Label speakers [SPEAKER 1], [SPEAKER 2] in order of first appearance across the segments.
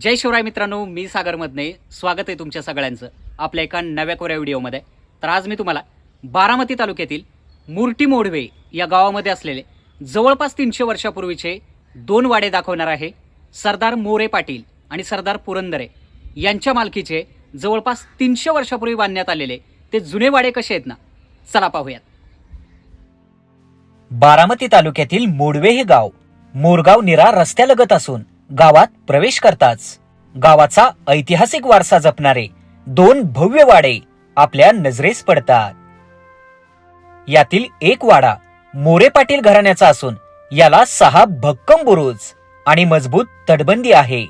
[SPEAKER 1] जय शिवराय मित्रांनो, मी सागर मधने स्वागत आहे तुमच्या सगळ्यांचं आपल्या एका नव्या कोऱ्या व्हिडिओमध्ये। तर आज मी तुम्हाला बारामती तालुक्यातील मुर्टी मोडवे या गावामध्ये असलेले जवळपास 300 वर्षापूर्वीचे दोन वाडे दाखवणार आहे। सरदार मोरे पाटील आणि सरदार पुरंदरे यांच्या मालकीचे जवळपास 300 वर्षापूर्वी बांधण्यात आलेले ते जुने वाडे कसे आहेत ना, चला पाहूयात।
[SPEAKER 2] बारामती तालुक्यातील मोडवे हे गाव मोरगाव निरा रस्त्यालगत असून गावात प्रवेश करताच गावाचा ऐतिहासिक वारसा जपणारे दोन भव्य वाडे आपल्या नजरेस पडतात। यातील एक वाडा मोरे पाटील घराण्याचा असून याला 6 भक्कम बुरुज आणि मजबूत तटबंदी आहे।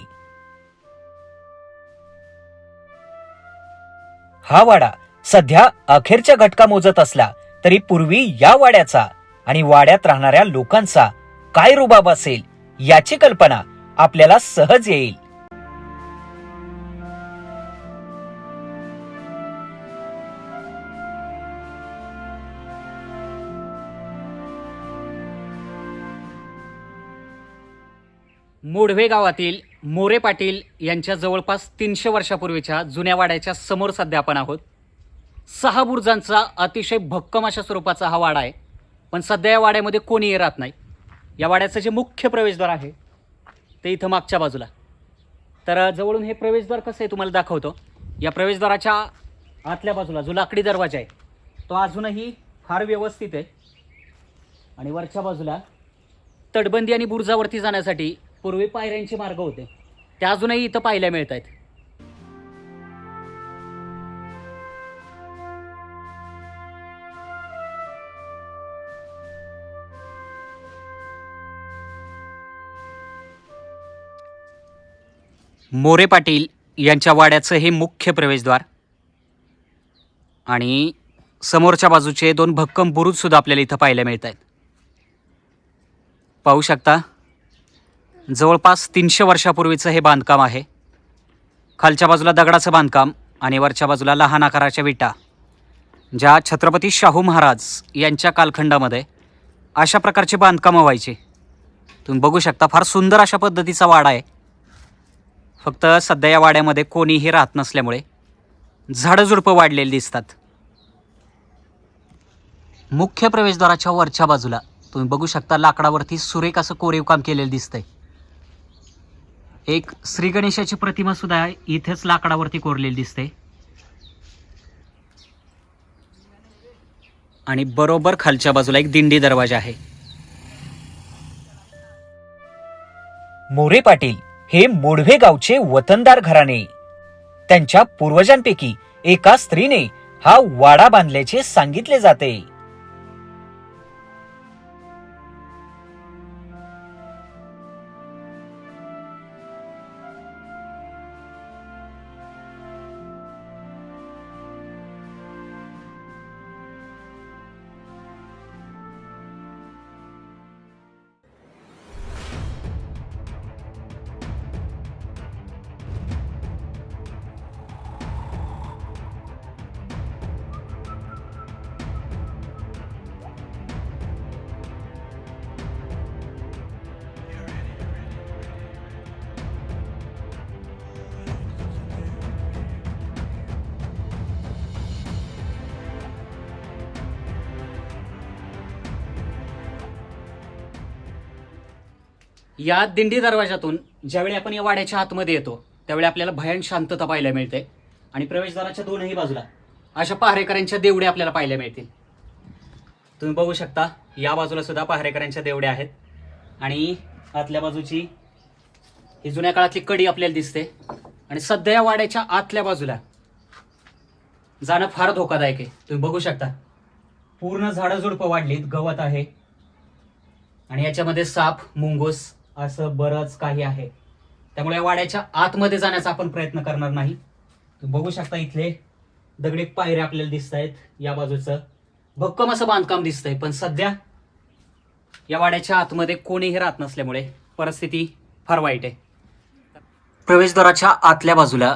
[SPEAKER 2] हा वाडा सध्या अखेरच्या घटका मोजत असला तरी पूर्वी या वाड्याचा आणि वाड्यात राहणाऱ्या लोकांचा काय रुबाब असेल याची कल्पना आपल्याला सहज येईल।
[SPEAKER 1] मोडवे गावातील मोरे पाटील यांच्या जवळपास 300 वर्षापूर्वीच्या जुन्या वाड्याच्या समोर सध्या आपण आहोत। 6 बुरुजांचा अतिशय भक्कम अशा स्वरूपाचा हा वाडा आहे, पण सध्या या वाड्यामध्ये कोणीही राहत नाही। या वाड्याचं जे मुख्य प्रवेशद्वार आहे ते इथं मागच्या बाजूला। तर जवळून हे प्रवेशद्वार कसं आहे तुम्हाला दाखवतो। या प्रवेशद्वाराच्या आतल्या बाजूला जो लाकडी दरवाजा आहे तो अजूनही फार व्यवस्थित आहे, आणि वरच्या बाजूला तटबंदी आणि बुरुजावरती जाण्यासाठी पूर्वी पायऱ्यांचे मार्ग होते, ते अजूनही इथं पाहायला मिळत आहेत। मोरे पाटील यांच्या वाड्याचं हे मुख्य प्रवेशद्वार, आणि समोरच्या बाजूचे 2 भक्कम बुरुज सुद्धा आपल्याला इथं पाहायला मिळत आहेत। पाहू शकता, जवळपास 300 वर्षापूर्वीचं हे बांधकाम आहे। खालच्या बाजूला दगडाचं बांधकाम आणि वरच्या बाजूला लहान आकाराच्या विटा, ज्या छत्रपती शाहू महाराज यांच्या कालखंडामध्ये अशा प्रकारचे बांधकामं व्हायचे। तुम्ही बघू शकता, फार सुंदर अशा पद्धतीचा वाडा आहे। फक्त सध्या या वाड्यामध्ये कोणीही राहत नसल्यामुळे झाडझुडपं वाढलेली दिसतात। मुख्य प्रवेशद्वाराच्या वरच्या बाजूला तुम्ही बघू शकता, लाकडावरती सुरेख असं कोरीव काम केलेलं दिसतंय। एक श्री गणेशाची प्रतिमा सुद्धा इथेच लाकडावरती कोरलेली दिसते, आणि बरोबर खालच्या बाजूला एक दिंडी दरवाजा आहे।
[SPEAKER 2] मोरे पाटील हे मोडवे गावचे वतनदार घराणे। त्यांच्या पूर्वजांपैकी एका स्त्रीने हा वाडा बांधल्याचे सांगितले जाते।
[SPEAKER 1] या दिंडी दरवाजातून ज्यावेळी आपण या वाड्याच्या आतमध्ये येतो त्यावेळी आपल्याला भयान शांतता पाहायला मिळते, आणि प्रवेशद्वाराच्या दोनही बाजूला अशा पहारेकऱ्यांच्या देवड्या आपल्याला पाहायला मिळतील। तुम्ही बघू शकता, या बाजूला सुद्धा पहारेकऱ्यांच्या देवड्या आहेत, आणि आतल्या बाजूची ही जुन्या काळातली कडी आपल्याला दिसते। आणि सध्या या वाड्याच्या आतल्या बाजूला जाणं फार धोकादायक आहे। तुम्ही बघू शकता, पूर्ण झाडझुडपं वाढलीत, गवत आहे, आणि याच्यामध्ये साप, मुंगूस असं बरंच काही आहे। त्यामुळे या वाड्याच्या आतमध्ये जाण्याचा आपण प्रयत्न करणार नाही। तुम्ही बघू शकता, इथले दगडी पायऱ्या आपल्याला दिसत आहेत, या बाजूचं भक्कम असं बांधकाम दिसतंय, पण सध्या या वाड्याच्या आतमध्ये कोणीही राहत नसल्यामुळे परिस्थिती फार वाईट आहे। प्रवेशद्वाराच्या आतल्या बाजूला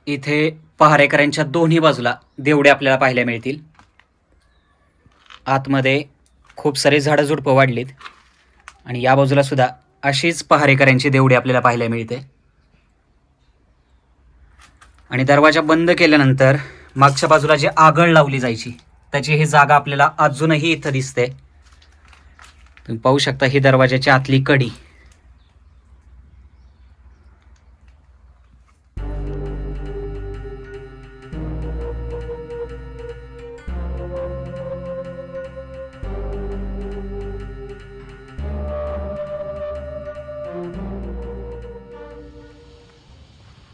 [SPEAKER 1] इथे पहारेकऱ्यांच्या दोन्ही बाजूला देवडे आपल्याला पाहायला मिळतील। आतमध्ये खूप सारे झाडझुडपं वाढलीत, आणि या बाजूला सुद्धा अशीच पहारेकऱ्यांची देवडी आपल्याला पाहायला मिळते। आणि दरवाजा बंद केल्यानंतर मागच्या बाजूला जी आगळ लावली जायची त्याची ही जागा आपल्याला अजूनही इथं दिसते. तुम्ही पाहू शकता ही दरवाजाची आतली कडी.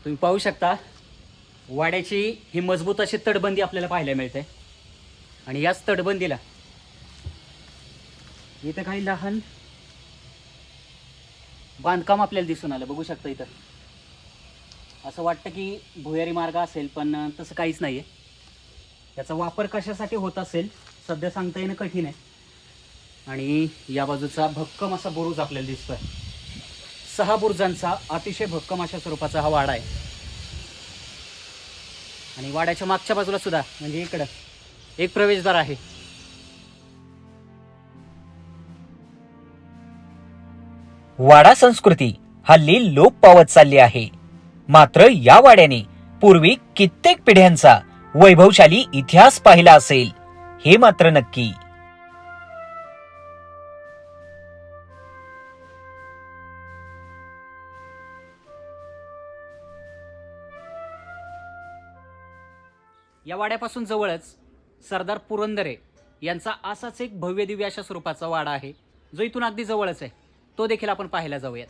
[SPEAKER 1] तुम्ही पाहू शकता वाड्याची ही मजबूत अशी तटबंदी आपल्याला पाहायला मिळते. आणि याच तटबंदीला इथं काही लहान बांधकाम आपल्याला दिसून आलं. बघू शकता इथं असं वाटतं की भुयारी मार्ग असेल, पण तसं काहीच नाही आहे. त्याचा वापर कशासाठी होत असेल सध्या सांगता येणं कठीण आहे. आणि या बाजूचा भक्कम असा बुरुज आपल्याला दिसतोय. 6 बुरुजांचा अतिशय भक्कम अशा स्वरूपाचा हा वाडा आहे. आणि वाड्याच्या मागच्या बाजूला सुद्धा म्हणजे इकडं एक प्रवेशद्वार आहे.
[SPEAKER 2] वाडा संस्कृती हल्ली लोप पावत चालली आहे. मात्र या वाड्याने पूर्वी कित्येक पिढ्यांचा वैभवशाली इतिहास पाहिला असेल हे मात्र नक्की.
[SPEAKER 1] या वाड्यापासून जवळच सरदार पुरंदरे यांचा असाच एक भव्य दिव्य अशा स्वरूपाचा वाडा आहे, जो इथून अगदी जवळच आहे. तो देखील आपण पाहायला जाऊयात.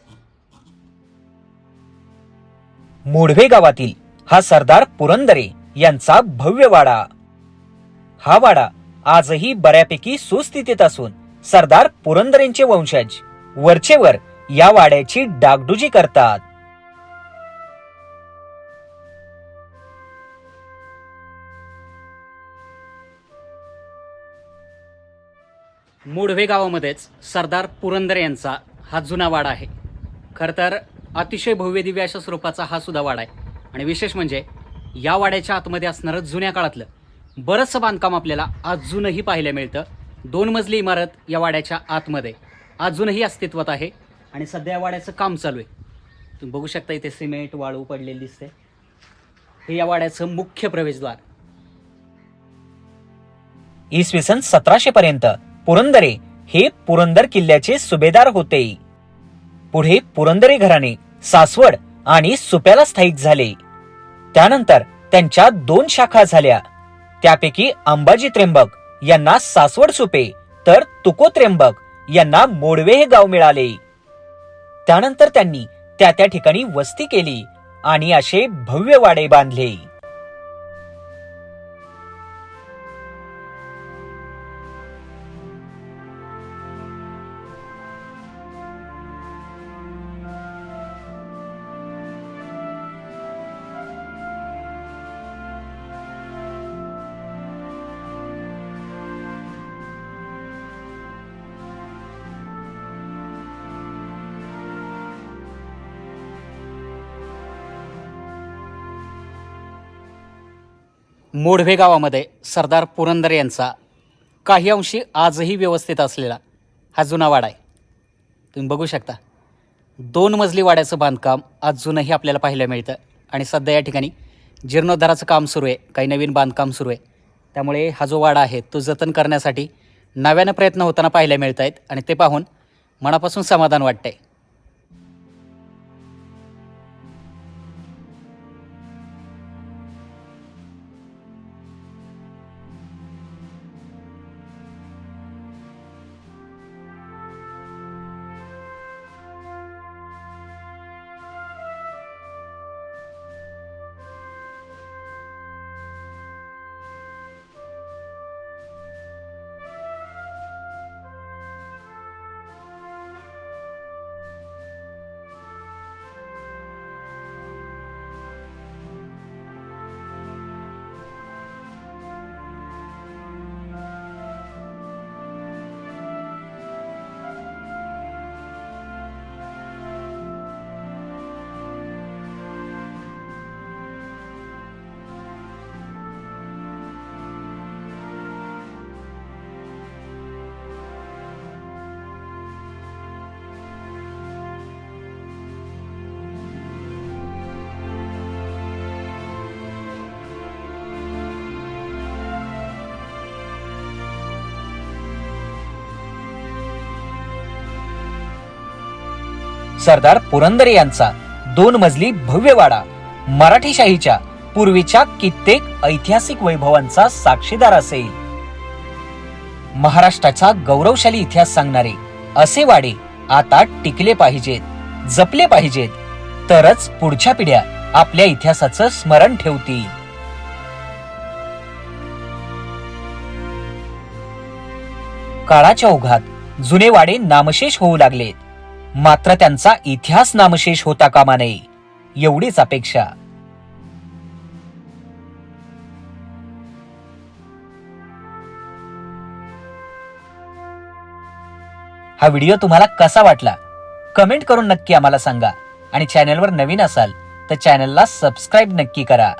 [SPEAKER 2] मोडवे गावातील हा सरदार पुरंदरे यांचा भव्य वाडा. हा वाडा आजही बऱ्यापैकी सुस्थितीत असून सरदार पुरंदरेंचे वंशज वरचेवर या वाड्याची डागडुजी करतात.
[SPEAKER 1] मोडवे गावामध्येच सरदार पुरंदरे यांचा हा जुना वाडा आहे. खरं तर अतिशय भव्य दिव्य अशा स्वरूपाचा हा सुद्धा वाडा आहे. आणि विशेष म्हणजे या वाड्याच्या आतमध्ये असणारं जुन्या काळातलं बरंचसं बांधकाम आपल्याला अजूनही पाहायला मिळतं. 2 मजली इमारत या वाड्याच्या आतमध्ये अजूनही अस्तित्वात आहे. आणि सध्या या वाड्याचं काम चालू आहे. तुम्ही बघू शकता इथे सिमेंट वाळू पडलेली दिसते. हे या वाड्याचं मुख्य प्रवेशद्वार.
[SPEAKER 2] इसवी सन 1700 पर्यंत पुरंदरे हे पुरंदर किल्ल्याचे सुभेदार होते. पुढे पुरंदरे घराणे सासवड आणि सुप्याला स्थायिक झाले. त्यानंतर त्यांच्या 2 शाखा झाल्या. त्यापैकी अंबाजी त्र्यंबक यांना सासवड सुपे तर तुको त्र्यंबक यांना मोडवे हे गाव मिळाले. त्यानंतर त्यांनी त्या ठिकाणी वस्ती केली आणि असे भव्य वाडे बांधले.
[SPEAKER 1] मोडवे गावामध्ये सरदार पुरंदरे यांचा काही अंशी आजही व्यवस्थित असलेला हा जुना वाडा आहे. तुम्ही बघू शकता 2 मजली वाड्याचं बांधकाम अजूनही आपल्याला पाहायला मिळतं. आणि सध्या या ठिकाणी जीर्णोद्धाराचं काम सुरू आहे, काही नवीन बांधकाम सुरू आहे. त्यामुळे हा जो वाडा आहे तो जतन करण्यासाठी नव्यानं प्रयत्न होताना पाहायला मिळत आहेत. आणि ते पाहून मनापासून समाधान वाटतंय.
[SPEAKER 2] सरदार पुरंदरे यांचा 2 मजली भव्य वाडा मराठीशाहीच्या पूर्वीच्या कित्येक ऐतिहासिक वैभवांचा साक्षीदार असेल. महाराष्ट्राचा गौरवशाली इतिहास सांगणारे असे वाडे आता टिकले पाहिजेत, जपले पाहिजेत, तरच पुढच्या पिढ्या आपल्या इतिहासाचं स्मरण ठेवतील. काळाच्या ओघात जुने वाडे नामशेष होऊ लागलेत, मात्र त्यांचा इतिहास नामशेष होता कामा नये, एवढीच अपेक्षा. हा व्हिडिओ तुम्हाला कसा वाटला कमेंट करून नक्की आम्हाला सांगा आणि चॅनलवर नवीन असाल तर चॅनलला सबस्क्राईब नक्की करा.